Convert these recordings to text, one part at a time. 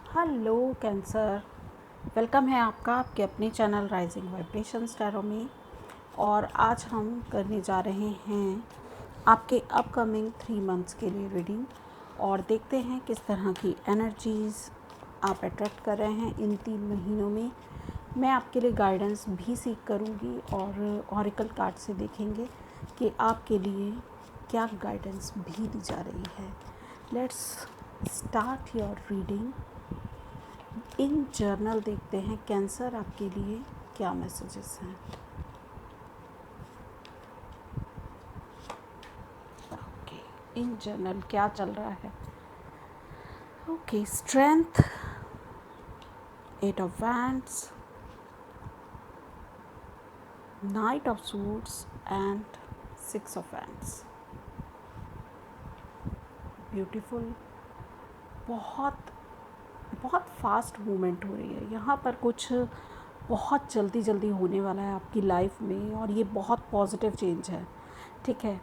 Hello cancer. Welcome है आपका आपके अपने चैनल राइजिंग वाइब्रेशंस टैरो में। और आज हम करने जा रहे हैं आपके अपकमिंग 3 मंथ्स के लिए रीडिंग। और देखते हैं किस तरह की एनर्जीज़ आप अट्रैक्ट कर रहे हैं इन 3 महीनों में। मैं आपके लिए गाइडेंस भी सीख करूँगी और ऑरिकल कार्ड से देखेंगे कि आपके लिए क्या गाइडेंस भी दी जा रही है। Let's start your reading. In journal देखते हैं कैंसर आपके लिए क्या मैसेजेस हैं। ओके, इन जर्नल क्या चल रहा है। Okay, strength, 8 of wands, night of suits and 6 of wands. Beautiful. बहुत बहुत फास्ट मूवमेंट हो रही है यहाँ पर। कुछ बहुत जल्दी जल्दी होने वाला है आपकी लाइफ में और ये बहुत पॉजिटिव चेंज है। ठीक है।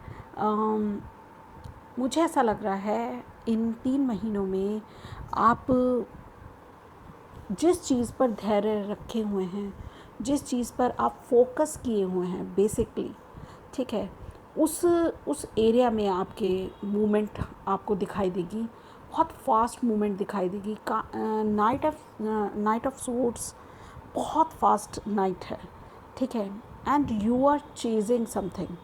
मुझे ऐसा लग रहा है इन 3 महीनों में आप जिस चीज़ पर धैर्य रखे हुए हैं, जिस चीज़ पर आप फोकस किए हुए हैं बेसिकली, ठीक है, उस एरिया में आपके मूवमेंट आपको दिखाई देगी। बहुत फास्ट मूवमेंट दिखाई देगी। नाइट ऑफ सोर्ड्स बहुत फास्ट नाइट है। ठीक है। And you are chasing something,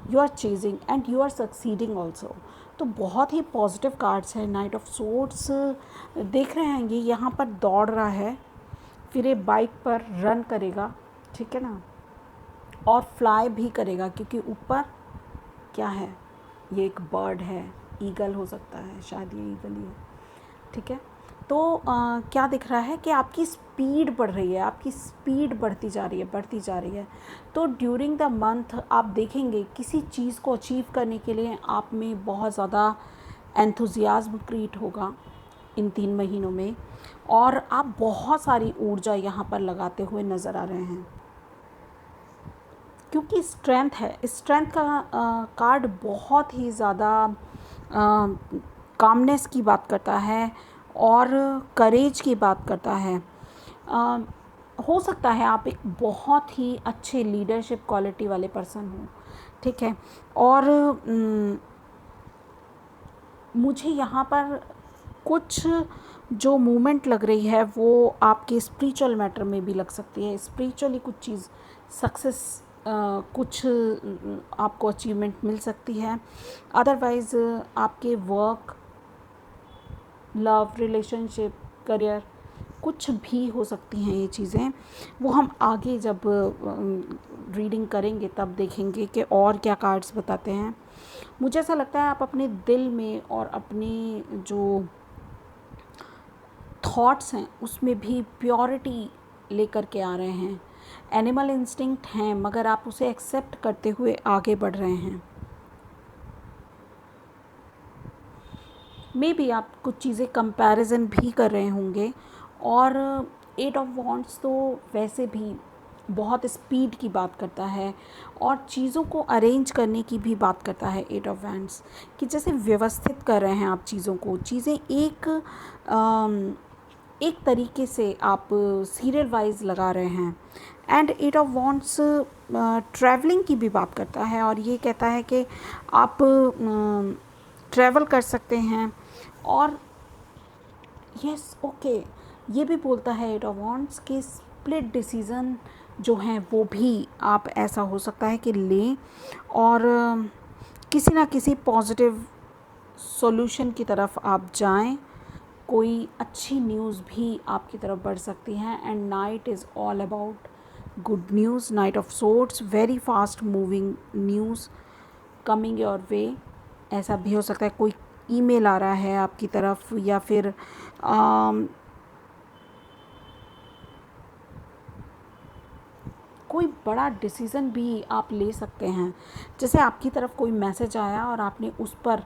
you are chasing and you are succeeding also. तो बहुत ही पॉजिटिव कार्ड्स हैं। नाइट ऑफ सोर्ड्स देख रहे हैं ये यहाँ पर दौड़ रहा है, फिर ये बाइक पर रन करेगा, ठीक है ना, और फ्लाई भी करेगा क्योंकि ऊपर क्या है, ये एक बर्ड है, ईगल हो सकता है, शायद ये ईगल ही है। ठीक है। तो क्या दिख रहा है कि आपकी स्पीड बढ़ रही है, आपकी स्पीड बढ़ती जा रही है, बढ़ती जा रही है। तो ड्यूरिंग द मंथ आप देखेंगे किसी चीज़ को अचीव करने के लिए आप में बहुत ज़्यादा एंथुजियाज्म क्रिएट होगा इन 3 महीनों में, और आप बहुत सारी ऊर्जा यहाँ पर लगाते हुए नज़र आ रहे हैं क्योंकि स्ट्रेंथ है। स्ट्रेंथ का कार्ड बहुत ही ज़्यादा कामनेस की बात करता है और करेज की बात करता है। अ, हो सकता है आप एक बहुत ही अच्छे लीडरशिप क्वालिटी वाले पर्सन हो, ठीक है। और मुझे यहाँ पर कुछ जो मूवमेंट लग रही है वो आपके स्पिरिचुअल मैटर में भी लग सकती है। स्पिरिचुअली कुछ चीज़ सक्सेस, कुछ आपको अचीवमेंट मिल सकती है। अदरवाइज़ आपके वर्क, लव, रिलेशनशिप, करियर, कुछ भी हो सकती हैं ये चीज़ें। वो हम आगे जब रीडिंग करेंगे तब देखेंगे कि और क्या कार्ड्स बताते हैं। मुझे ऐसा लगता है आप अपने दिल में और अपने जो थॉट्स हैं उसमें भी प्योरिटी लेकर के आ रहे हैं। एनिमल इंस्टिंक्ट हैं मगर आप उसे एक्सेप्ट करते हुए आगे बढ़ रहे हैं। मे बी आप कुछ चीज़ें कंपैरिजन भी कर रहे होंगे। और 8 ऑफ वॉन्ड्स तो वैसे भी बहुत स्पीड की बात करता है और चीज़ों को अरेंज करने की भी बात करता है। 8 ऑफ वैंड्स कि जैसे व्यवस्थित कर रहे हैं आप चीज़ों को, चीज़ें एक तरीके से आप सीरियल वाइज लगा रहे हैं। एंड 8 ऑफ वॉन्ड्स ट्रैवलिंग की भी बात करता है और ये कहता है कि आप ट्रैवल कर सकते हैं। और यस, ओके, ये भी बोलता है 8 ऑफ वॉन्ड्स कि स्प्लिट डिसीज़न जो हैं वो भी आप ऐसा हो सकता है कि लें और किसी ना किसी पॉजिटिव सॉल्यूशन की तरफ आप जाएं। कोई अच्छी न्यूज़ भी आपकी तरफ बढ़ सकती है। And night is all about good news. Night of swords, very fast moving news coming your way. ऐसा भी हो सकता है कोई ईमेल आ रहा है आपकी तरफ, या फिर कोई बड़ा डिसीज़न भी आप ले सकते हैं। जैसे आपकी तरफ कोई मैसेज आया और आपने उस पर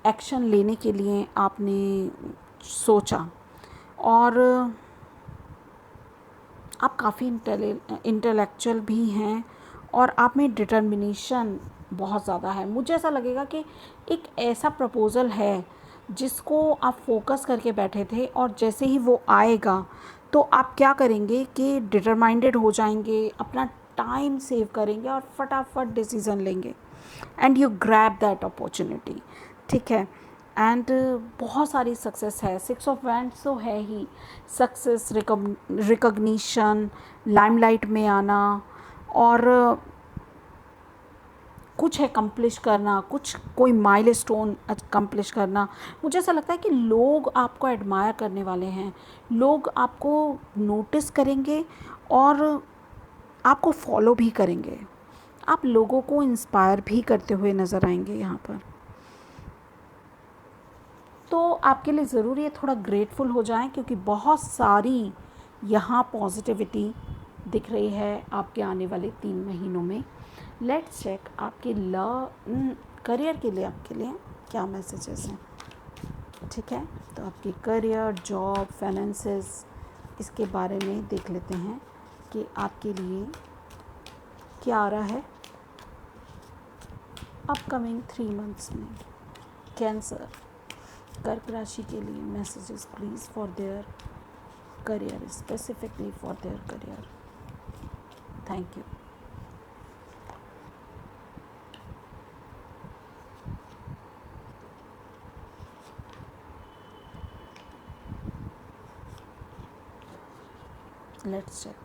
एक्शन लेने के लिए आपने सोचा, और आप काफ़ी इंटेलेक्चुअल भी हैं और आप में डिटर्मिनेशन बहुत ज़्यादा है। मुझे ऐसा लगेगा कि एक ऐसा प्रपोज़ल है जिसको आप फोकस करके बैठे थे, और जैसे ही वो आएगा तो आप क्या करेंगे कि डिटरमाइंडेड हो जाएंगे, अपना टाइम सेव करेंगे और फटाफट डिसीज़न लेंगे, and you grab that opportunity. ठीक है। एंड बहुत सारी सक्सेस है, 6 ऑफ वैंड्स तो है ही, सक्सेस, रिकॉग्निशन, लाइमलाइट में आना, और कुछ अकम्प्लिश करना, कुछ कोई माइलस्टोन अकम्प्लिश करना। मुझे ऐसा लगता है कि लोग आपको एडमायर करने वाले हैं, लोग आपको नोटिस करेंगे और आपको फॉलो भी करेंगे, आप लोगों को इंस्पायर भी करते हुए नज़र आएंगे यहाँ पर। तो आपके लिए ज़रूरी है थोड़ा ग्रेटफुल हो जाएं, क्योंकि बहुत सारी यहाँ पॉजिटिविटी दिख रही है आपके आने वाले 3 महीनों में। लेट्स चेक आपके करियर के लिए, आपके लिए क्या मैसेजेस हैं। ठीक है, तो आपके करियर, जॉब, फाइनेंसेस, इसके बारे में देख लेते हैं कि आपके लिए क्या आ रहा है अपकमिंग 3 मंथ्स में। कैंसर, कर्क राशि के लिए messages please for their career, specifically for their career. Thank you. Let's check.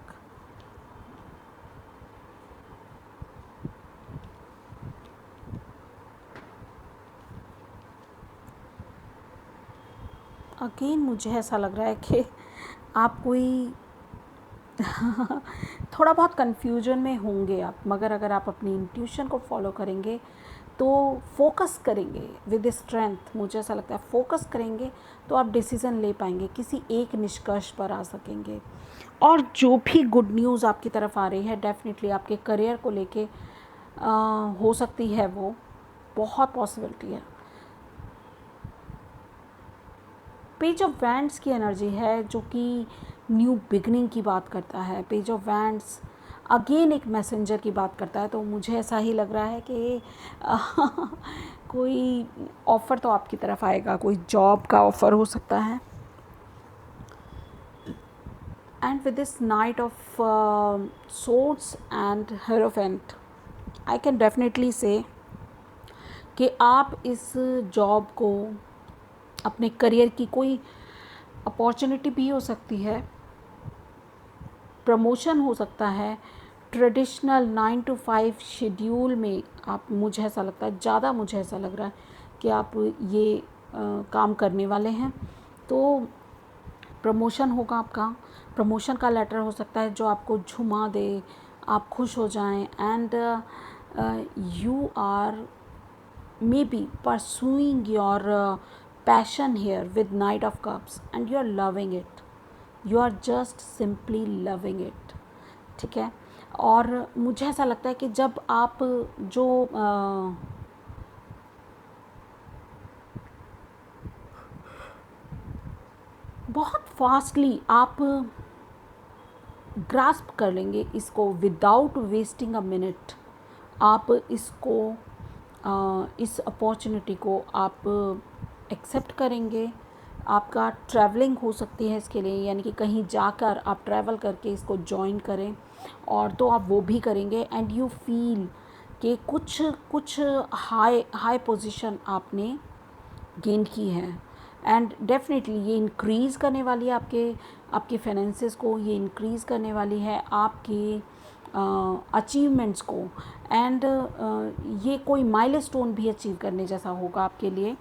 Again मुझे ऐसा लग रहा है कि आप कोई थोड़ा बहुत कन्फ्यूजन में होंगे आप, मगर अगर आप अपनी इंट्यूशन को फॉलो करेंगे तो फोकस करेंगे विद स्ट्रेंथ, मुझे ऐसा लगता है फोकस करेंगे तो आप डिसीज़न ले पाएंगे, किसी एक निष्कर्ष पर आ सकेंगे। और जो भी गुड न्यूज़ आपकी तरफ आ रही है डेफिनेटली आपके करियर को लेके हो सकती है, वो बहुत पॉसिबिलिटी है। पेज ऑफ वैंड्स की एनर्जी है जो कि न्यू बिगनिंग की बात करता है। पेज ऑफ वैंड्स अगेन एक मैसेंजर की बात करता है, तो मुझे ऐसा ही लग रहा है कि कोई ऑफ़र तो आपकी तरफ आएगा, कोई जॉब का ऑफ़र हो सकता है। And with this night of swords and hierophant, I can definitely से कि आप इस जॉब को, अपने करियर की कोई अपॉर्चुनिटी भी हो सकती है, प्रमोशन हो सकता है, ट्रेडिशनल 9 to 5 शेड्यूल में आप, मुझे ऐसा लगता है, ज़्यादा मुझे ऐसा लग रहा है कि आप ये काम करने वाले हैं। तो प्रमोशन होगा आपका, प्रमोशन का लेटर हो सकता है जो आपको झुमा दे, आप खुश हो जाएं, and you are may be pursuing your passion here with Knight of Cups and you are loving it, you are just simply loving it। ठीक है। और मुझे ऐसा लगता है कि जब आप जो बहुत फास्टली आप ग्रास्प कर लेंगे इसको विदाउट वेस्टिंग अ मिनट, आप इसको इस अपॉर्चुनिटी को आप एक्सेप्ट करेंगे। आपका ट्रैवलिंग हो सकती है इसके लिए, यानी कि कहीं जाकर आप ट्रैवल करके इसको ज्वाइन करें, और तो आप वो भी करेंगे एंड यू फील कि कुछ हाई पोजीशन आपने गेन की है। एंड डेफिनेटली ये इंक्रीज़ करने वाली है आपके फाइनेंसेस को, ये इंक्रीज़ करने वाली है आपकी अचीवमेंट्स को, एंड ये कोई माइलस्टोन भी अचीव करने जैसा होगा आपके लिए।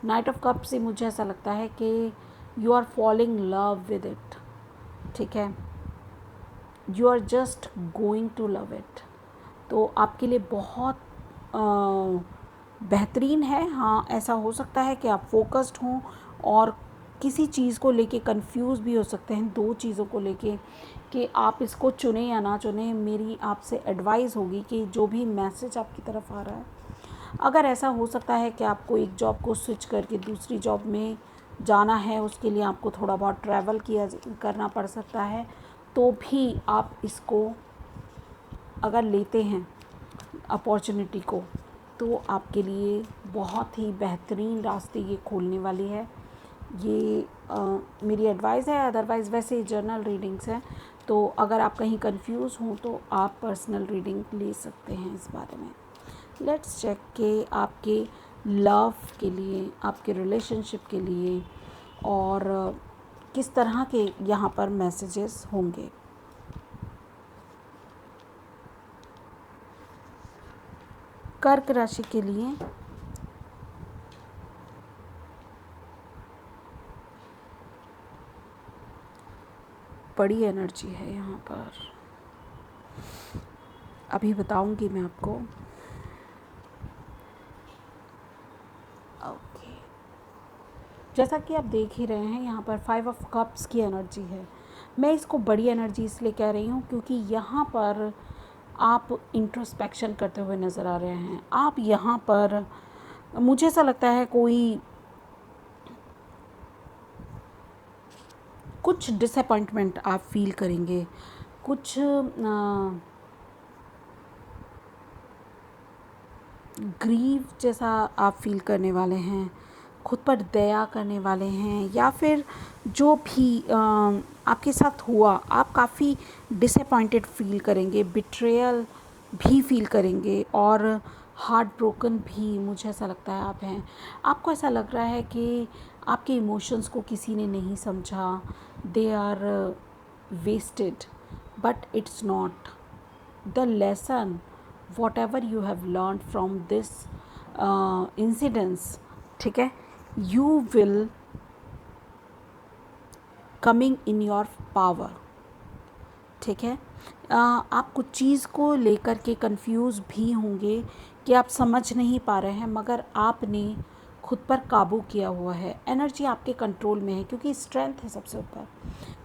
नाइट ऑफ कप से मुझे ऐसा लगता है कि you are falling love with it. ठीक है, you are just going to love it. तो आपके लिए बहुत बेहतरीन है। हाँ, ऐसा हो सकता है कि आप फोकस्ड हों और किसी चीज़ को लेके कंफ्यूज भी हो सकते हैं, 2 चीज़ों को लेके कि आप इसको चुनें या ना चुनें। मेरी आपसे एडवाइस होगी कि जो भी मैसेज आपकी तरफ आ रहा है, अगर ऐसा हो सकता है कि आपको एक जॉब को स्विच करके दूसरी जॉब में जाना है, उसके लिए आपको थोड़ा बहुत ट्रैवल करना पड़ सकता है, तो भी आप इसको अगर लेते हैं अपॉर्चुनिटी को, तो आपके लिए बहुत ही बेहतरीन रास्ते ये खोलने वाली है। ये मेरी एडवाइस है, अदरवाइज़ वैसे जर्नल रीडिंग्स हैं, तो अगर आप कहीं कंफ्यूज हों तो आप पर्सनल रीडिंग ले सकते हैं इस बारे में। लेट्स चेक के आपके लव के लिए, आपके रिलेशनशिप के लिए और किस तरह के यहाँ पर मैसेजेस होंगे। कर्क राशि के लिए बड़ी एनर्जी है यहाँ पर, अभी बताऊंगी मैं आपको। ओके, जैसा कि आप देख ही रहे हैं यहाँ पर 5 ऑफ कप्स की एनर्जी है। मैं इसको बड़ी एनर्जी इसलिए कह रही हूँ क्योंकि यहाँ पर आप इंट्रोस्पेक्शन करते हुए नज़र आ रहे हैं। आप यहाँ पर, मुझे ऐसा लगता है, कुछ डिसअपॉइंटमेंट आप फील करेंगे, कुछ ग्रीव जैसा आप फील करने वाले हैं, खुद पर दया करने वाले हैं, या फिर जो भी आपके साथ हुआ आप काफ़ी डिसअपॉइंटेड फील करेंगे, बिट्रेयल भी फील करेंगे और हार्ट ब्रोकन भी, मुझे ऐसा लगता है आप हैं। आपको ऐसा लग रहा है कि आपके इमोशंस को किसी ने नहीं समझा, they are wasted, but it's not the lesson whatever you have learned from this incidents, ठीक है, you will coming in your power, ठीक है। आप कुछ चीज़ को लेकर के कंफ्यूज भी होंगे कि आप समझ नहीं पा रहे हैं, मगर आपने खुद पर काबू किया हुआ है, एनर्जी आपके कंट्रोल में है क्योंकि स्ट्रेंथ है सबसे ऊपर,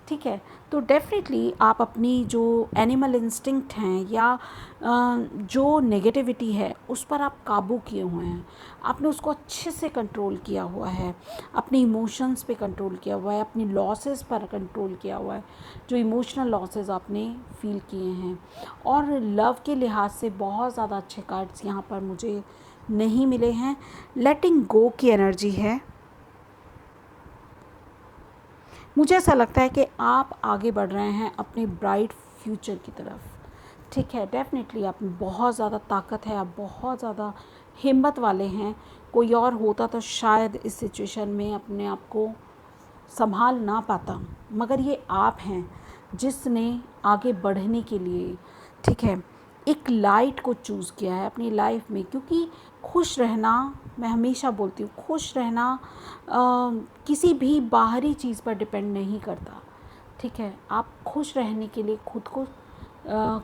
ठीक है। तो डेफिनेटली आप अपनी जो एनिमल इंस्टिंक्ट हैं या जो नेगेटिविटी है उस पर आप काबू किए हुए हैं, आपने उसको अच्छे से कंट्रोल किया हुआ है, अपने इमोशंस पे कंट्रोल किया हुआ है, अपनी लॉसेस पर कंट्रोल किया हुआ है, जो इमोशनल लॉसेस आपने फील किए हैं। और लव के लिहाज से बहुत ज़्यादा अच्छे कार्ड्स यहाँ पर मुझे नहीं मिले हैं। लेटिंग गो की एनर्जी है। मुझे ऐसा लगता है कि आप आगे बढ़ रहे हैं अपने ब्राइट फ्यूचर की तरफ, ठीक है। डेफिनेटली आप में बहुत ज़्यादा ताकत है, आप बहुत ज़्यादा हिम्मत वाले हैं। कोई और होता तो शायद इस सिचुएशन में अपने आप को संभाल ना पाता, मगर ये आप हैं जिसने आगे बढ़ने के लिए, ठीक है, एक लाइट को चूज़ किया है अपनी लाइफ में। क्योंकि खुश रहना, मैं हमेशा बोलती हूँ, खुश रहना किसी भी बाहरी चीज़ पर डिपेंड नहीं करता, ठीक है। आप खुश रहने के लिए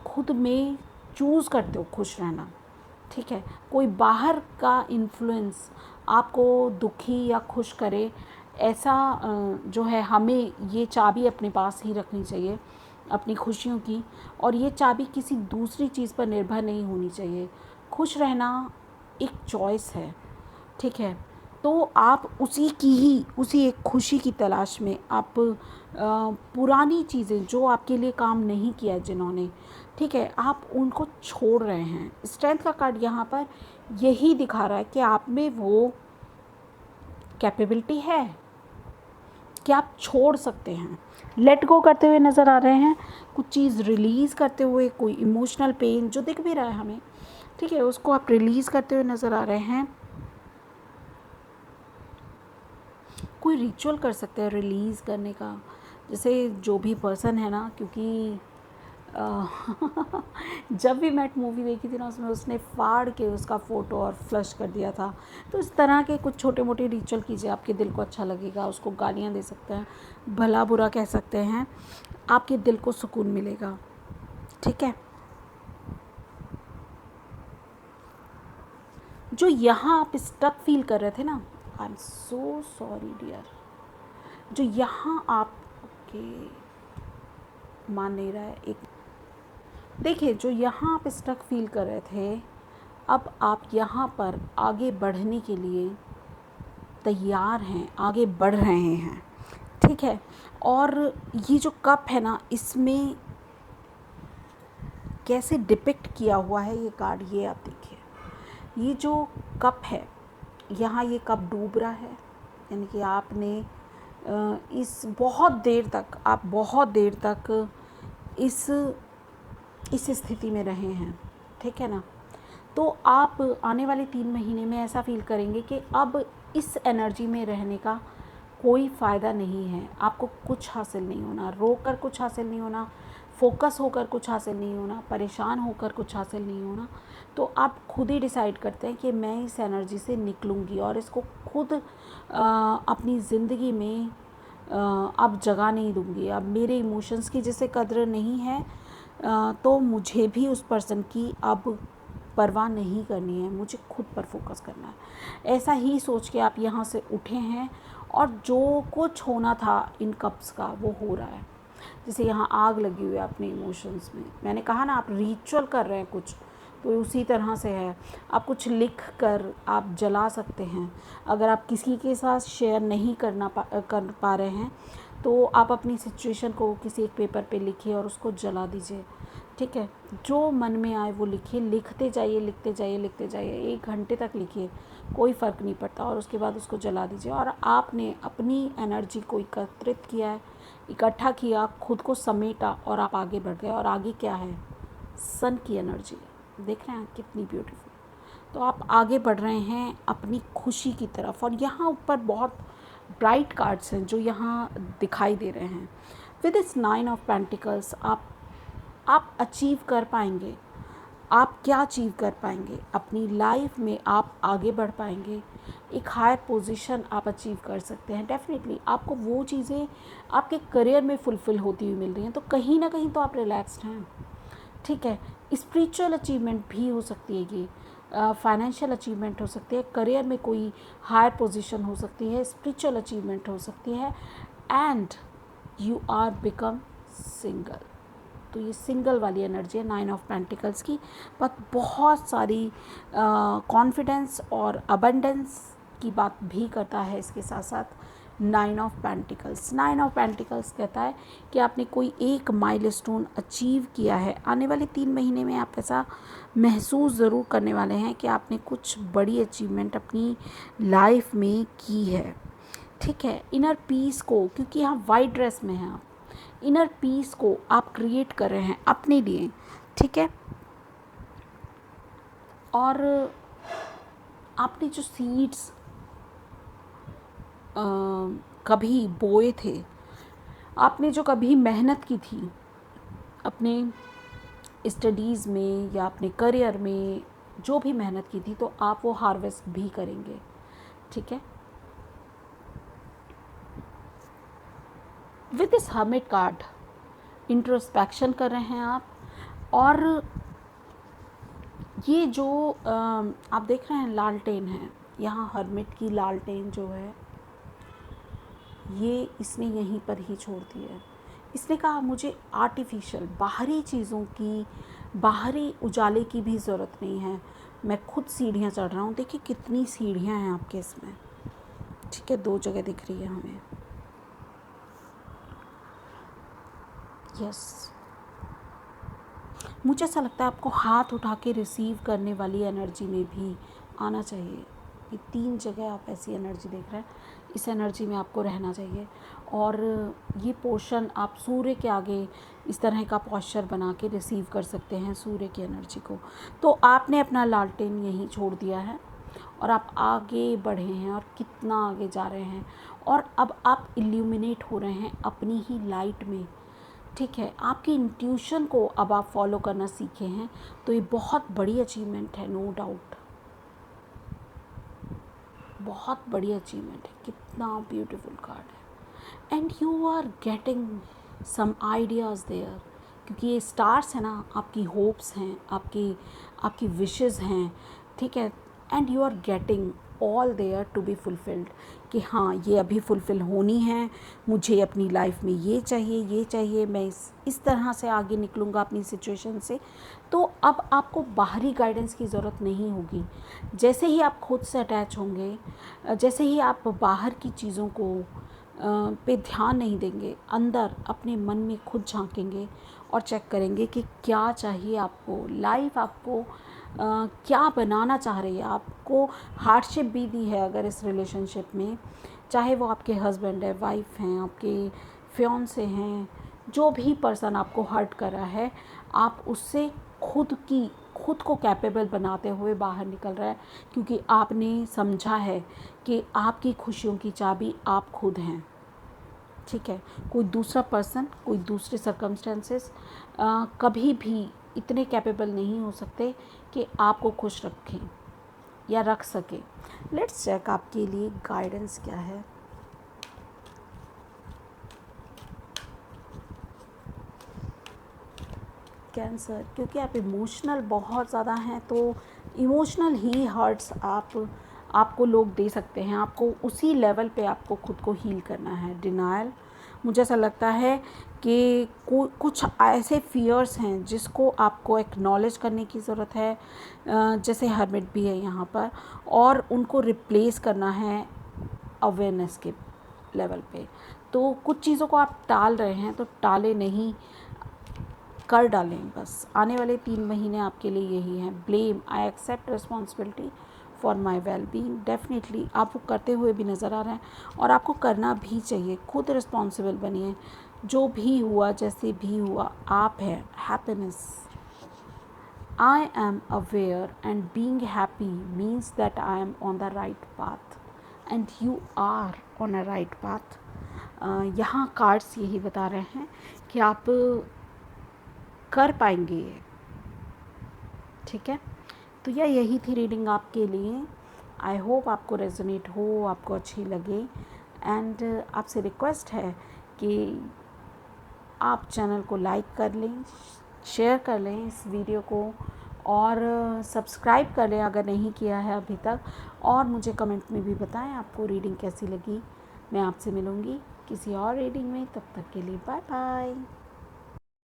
खुद में चूज़ करते हो खुश रहना, ठीक है। कोई बाहर का इन्फ्लुएंस आपको दुखी या खुश करे, ऐसा जो है, हमें ये चाबी अपने पास ही रखनी चाहिए अपनी खुशियों की, और ये चाबी किसी दूसरी चीज़ पर निर्भर नहीं होनी चाहिए। खुश रहना एक चॉइस है, ठीक है। तो आप उसी एक खुशी की तलाश में आप पुरानी चीज़ें जो आपके लिए काम नहीं किया जिन्होंने, ठीक है, आप उनको छोड़ रहे हैं। स्ट्रेंथ का कार्ड यहाँ पर यही दिखा रहा है कि आप में वो कैपेबिलिटी है कि आप छोड़ सकते हैं, लेट गो करते हुए नज़र आ रहे हैं, कुछ चीज़ रिलीज़ करते हुए, कोई इमोशनल पेन जो दिख भी रहा है हमें, ठीक है, उसको आप रिलीज़ करते हुए नज़र आ रहे हैं। कोई रिचुअल कर सकते हैं रिलीज़ करने का, जैसे जो भी पर्सन है ना, क्योंकि जब भी मैट मूवी देखी थी ना, उसमें उसने फाड़ के उसका फ़ोटो और फ्लश कर दिया था। तो इस तरह के कुछ छोटे मोटे रिचुअल कीजिए, आपके दिल को अच्छा लगेगा। उसको गालियाँ दे सकते हैं, भला बुरा कह सकते हैं, आपके दिल को सुकून मिलेगा, ठीक है। जो यहाँ आप स्टक फील कर रहे थे ना, I am so sorry dear, जो यहाँ आप मान नहीं रहा है, एक देखिए, जो यहाँ आप स्टक फील कर रहे थे, अब आप यहाँ पर आगे बढ़ने के लिए तैयार हैं, आगे बढ़ रहे हैं, ठीक है। और ये जो कप है ना, इसमें कैसे डिपिक्ट किया हुआ है ये कार्ड, ये आप देखिए, ये जो कप है यहाँ ये कप डूब रहा है, यानी कि आपने इस बहुत देर तक, आप बहुत देर तक इस स्थिति में रहे हैं, ठीक है ना। तो आप आने वाले 3 महीने में ऐसा फील करेंगे कि अब इस एनर्जी में रहने का कोई फ़ायदा नहीं है, आपको कुछ हासिल नहीं होना, रोक कर कुछ हासिल नहीं होना, फोकस होकर कुछ हासिल नहीं होना, परेशान होकर कुछ हासिल नहीं होना। तो आप खुद ही डिसाइड करते हैं कि मैं इस एनर्जी से निकलूँगी और इसको खुद अपनी ज़िंदगी में अब जगह नहीं दूँगी। अब मेरे इमोशंस की जैसे कद्र नहीं है, तो मुझे भी उस पर्सन की अब परवाह नहीं करनी है, मुझे खुद पर फोकस करना है। ऐसा ही सोच के आप यहाँ से उठे हैं और जो कुछ होना था इन कप्स का वो हो रहा है। जैसे यहाँ आग लगी हुई है अपने इमोशंस में, मैंने कहा ना आप रिचुअल कर रहे हैं कुछ, तो उसी तरह से है। आप कुछ लिख कर आप जला सकते हैं। अगर आप किसी के साथ शेयर नहीं कर पा रहे हैं तो आप अपनी सिचुएशन को किसी एक पेपर पे लिखिए और उसको जला दीजिए, ठीक है। जो मन में आए वो लिखिए, लिखते जाइए, लिखते जाइए, लिखते जाइए, 1 घंटे तक लिखिए, कोई फ़र्क नहीं पड़ता, और उसके बाद उसको जला दीजिए। और आपने अपनी एनर्जी को एकत्रित किया है, इकट्ठा किया, खुद को समेटा और आप आगे बढ़ गए। और आगे क्या है, सन की एनर्जी, देख रहे हैं कितनी ब्यूटीफुल। तो आप आगे बढ़ रहे हैं अपनी खुशी की तरफ। और यहाँ ऊपर बहुत ब्राइट कार्ड्स हैं जो यहाँ दिखाई दे रहे हैं। विद दिस 9 ऑफ पेंटिकल्स आप अचीव कर पाएंगे। आप क्या अचीव कर पाएंगे अपनी लाइफ में, आप आगे बढ़ पाएंगे, एक हायर पोजीशन आप अचीव कर सकते हैं। डेफिनेटली आपको वो चीज़ें आपके करियर में फुलफ़िल होती हुई मिल रही हैं, तो कहीं ना कहीं तो आप रिलैक्स्ड हैं, ठीक है। स्पिरिचुअल अचीवमेंट भी हो सकती है, ये फाइनेंशियल अचीवमेंट हो सकती है, करियर में कोई हायर पोजीशन हो सकती है, स्पिरिचुअल अचीवमेंट हो सकती है, and you are become single. तो ये सिंगल वाली एनर्जी है 9 ऑफ पेंटिकल्स की, बट बहुत सारी कॉन्फिडेंस और अबंडेंस की बात भी करता है इसके साथ साथ 9 ऑफ पेंटिकल्स। 9 ऑफ पेंटिकल्स कहता है कि आपने कोई एक माइलस्टोन अचीव किया है। आने वाले 3 महीने में आप ऐसा महसूस ज़रूर करने वाले हैं कि आपने कुछ बड़ी अचीवमेंट अपनी लाइफ में की है, ठीक है। इनर पीस को, क्योंकि यहाँ वाइट ड्रेस में हैं आप, इनर पीस को आप क्रिएट कर रहे हैं अपने लिए, ठीक है। और आपने जो सीड्स कभी बोए थे, आपने जो कभी मेहनत की थी अपने स्टडीज़ में या अपने करियर में, जो भी मेहनत की थी, तो आप वो हार्वेस्ट भी करेंगे, ठीक है। With this hermit card introspection कर रहे हैं आप। और ये जो आप देख रहे हैं लालटेन है, यहाँ हर्मिट की लालटेन जो है ये इसने यहीं पर ही छोड़ दी है। इसने कहा मुझे आर्टिफिशियल बाहरी चीज़ों की, बाहरी उजाले की भी ज़रूरत नहीं है, मैं खुद सीढ़ियाँ चढ़ रहा हूँ। देखिए कितनी सीढ़ियाँ हैं आपके इसमें, ठीक है, 2 जगह दिख रही है हमें। यस, मुझे ऐसा लगता है आपको हाथ उठा के रिसीव करने वाली एनर्जी में भी आना चाहिए। ये 3 जगह आप ऐसी एनर्जी देख रहे हैं, इस एनर्जी में आपको रहना चाहिए। और ये पोर्शन आप सूर्य के आगे इस तरह का पॉस्चर बना के रिसीव कर सकते हैं सूर्य की एनर्जी को। तो आपने अपना लालटेन यहीं छोड़ दिया है और आप आगे बढ़े हैं, और कितना आगे जा रहे हैं, और अब आप इल्यूमिनेट हो रहे हैं अपनी ही लाइट में, ठीक है। आपकी इंट्यूशन को अब आप फॉलो करना सीखे हैं, तो ये बहुत बड़ी अचीवमेंट है, नो डाउट, बहुत बड़ी अचीवमेंट है। कितना ब्यूटीफुल कार्ड है। And you are getting some ideas there, क्योंकि ये स्टार्स है ना, आपकी होप्स हैं, आपकी विशेस हैं, ठीक है। And you are getting all there to be fulfilled, कि हाँ ये अभी फुलफ़िल होनी है, मुझे अपनी लाइफ में ये चाहिए, ये चाहिए, मैं इस तरह से आगे निकलूँगा अपनी सिचुएशन से। तो अब आपको बाहरी गाइडेंस की ज़रूरत नहीं होगी। जैसे ही आप खुद से अटैच होंगे, जैसे ही आप बाहर की चीज़ों को पे ध्यान नहीं देंगे, अंदर अपने मन में खुद झांकेंगे और चेक करेंगे कि क्या चाहिए आपको, लाइफ आपको क्या बनाना चाह रही है, आपको हार्डशिप भी दी है अगर इस रिलेशनशिप में, चाहे वो आपके हस्बैंड है, वाइफ हैं, आपके फियांसे हैं, जो भी पर्सन आपको हर्ट कर रहा है, आप उससे खुद को कैपेबल बनाते हुए बाहर निकल रहा है, क्योंकि आपने समझा है कि आपकी खुशियों की चाबी आप खुद हैं। ठीक है, कोई दूसरा पर्सन, कोई दूसरे सर्कमस्टेंसेस कभी भी इतने कैपेबल नहीं हो सकते कि आपको खुश रखें या रख सके। लेट्स चेक आपके लिए गाइडेंस क्या है। कैंसर, क्योंकि आप इमोशनल बहुत ज़्यादा हैं, तो इमोशनल ही हर्ट्स आपको लोग दे सकते हैं। आपको उसी लेवल पे आपको खुद को हील करना है। डिनायल, मुझे ऐसा लगता है कि कुछ ऐसे फियर्स हैं जिसको आपको एक्नॉलेज करने की ज़रूरत है, जैसे हर्मिट भी है यहाँ पर, और उनको रिप्लेस करना है अवेयरनेस के लेवल पे। तो कुछ चीज़ों को आप टाल रहे हैं, तो टाले नहीं, कर डालें बस। आने वाले 3 महीने आपके लिए यही हैं। Blame, I accept responsibility for my well being. Definitely आप वो करते हुए भी नज़र आ रहे हैं, और आपको करना भी चाहिए। खुद रिस्पॉन्सिबल बनिए, जो भी हुआ जैसे भी हुआ आप हैं। Happiness, I am aware and being happy means that I am on the right path and you are on a right path. यहाँ कार्ड्स यही बता रहे हैं कि आप कर पाएंगे ये। ठीक है, तो यही थी रीडिंग आपके लिए। आई होप आपको रेजोनेट हो, आपको अच्छी लगे। एंड आपसे रिक्वेस्ट है कि आप चैनल को लाइक कर लें, शेयर कर लें इस वीडियो को, और सब्सक्राइब कर लें अगर नहीं किया है अभी तक। और मुझे कमेंट में भी बताएं आपको रीडिंग कैसी लगी। मैं आपसे मिलूँगी किसी और रीडिंग में, तब तक के लिए बाय बाय।